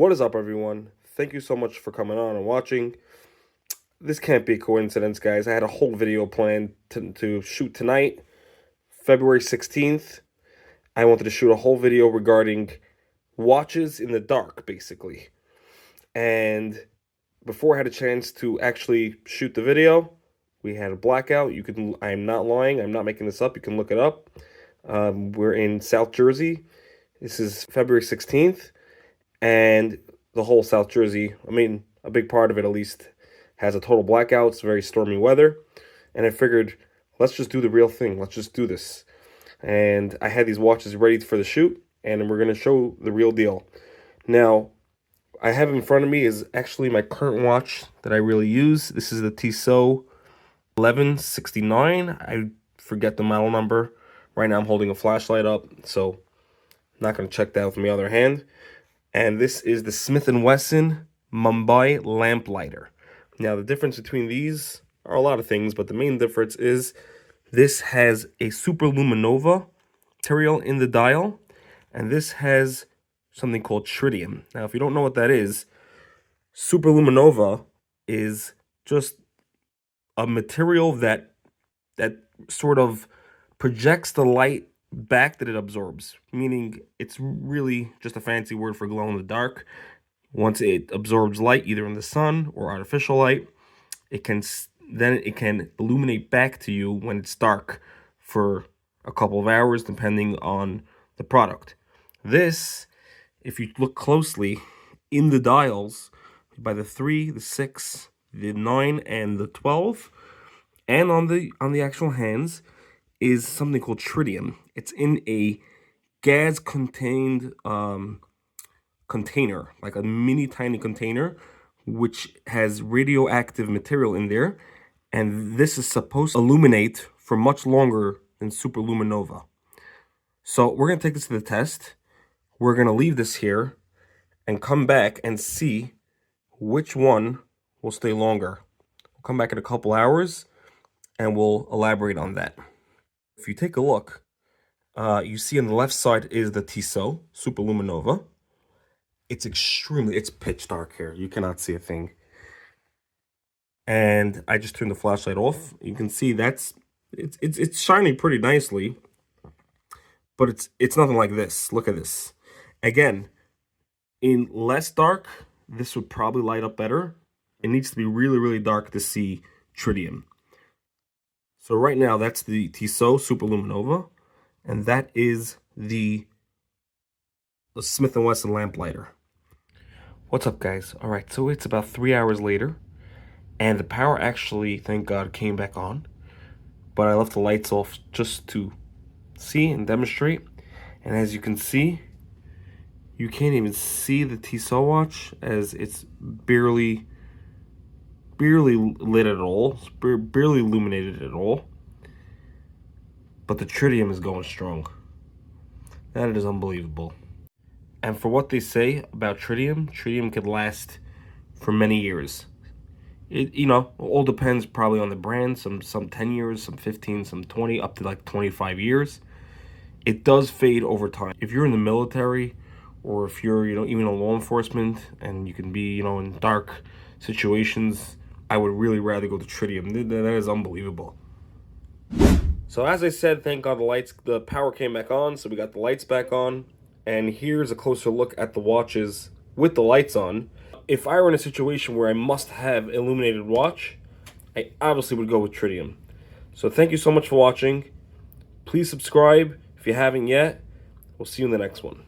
What is up, everyone? Thank you so much for coming on and watching. This can't be a coincidence, guys. I had a whole video planned to shoot tonight, February 16th. I wanted to shoot a whole video regarding watches in the dark, basically. And before I had a chance to actually shoot the video, we had a blackout. I'm not lying. I'm not making this up. You can look it up. We're in South Jersey. This is February 16th. And the whole South Jersey, I mean, a big part of it at least, has a total blackout. It's very stormy weather. And I figured, let's just do the real thing. Let's just do this. And I had these watches ready for the shoot, and we're going to show the real deal. Now, I have in front of me is actually my current watch that I really use. This is the Tissot 1169. I forget the model number. Right now I'm holding a flashlight up, so I'm not going to check that with my other hand. And this is the Smith & Wesson Mumbai Lamplighter. Now, the difference between these are a lot of things, but the main difference is this has a SuperLuminova material in the dial, and this has something called Tritium. Now, if you don't know what that is, SuperLuminova is just a material that sort of projects the light back that it absorbs, meaning it's really just a fancy word for glow in the dark. Once it absorbs light, either in the sun or artificial light, it can illuminate back to you when it's dark for a couple of hours, depending on the product. This, if you look closely in the dials, by the 3, the 6, the 9, and the 12, and on the actual hands, is something called Tritium. It's in a gas-contained container, like a mini tiny container, which has radioactive material in there, and this is supposed to illuminate for much longer than SuperLuminova. So we're going to take this to the test. We're going to leave this here and come back and see which one will stay longer. We'll come back in a couple hours and we'll elaborate on that. If you take a look, you see on the left side is the Tissot SuperLuminova. It's pitch dark here. You cannot see a thing. And I just turned the flashlight off. You can see it's shining pretty nicely, but it's nothing like this. Look at this. Again, in less dark, this would probably light up better. It needs to be really, really dark to see Tritium. So right now, that's the Tissot SuperLuminova, and that is the Smith & Wesson Lamplighter. What's up, guys? All right, so it's about 3 hours later, and the power actually, thank God, came back on, but I left the lights off just to see and demonstrate, and as you can see, you can't even see the Tissot watch, as it's barely lit at all, barely illuminated at all. But the Tritium is going strong. That is unbelievable. And for what they say about Tritium could last for many years. It, all depends probably on the brand. Some 10 years, some 15, some 20, up to like 25 years. It does fade over time. If you're in the military, or if you're, even in law enforcement, and you can be, in dark situations, I would really rather go to Tritium. That is unbelievable. So as I said, thank God the power came back on, so we got the lights back on. And here's a closer look at the watches with the lights on. If I were in a situation where I must have illuminated watch, I obviously would go with Tritium. So thank you so much for watching. Please subscribe if you haven't yet. We'll see you in the next one.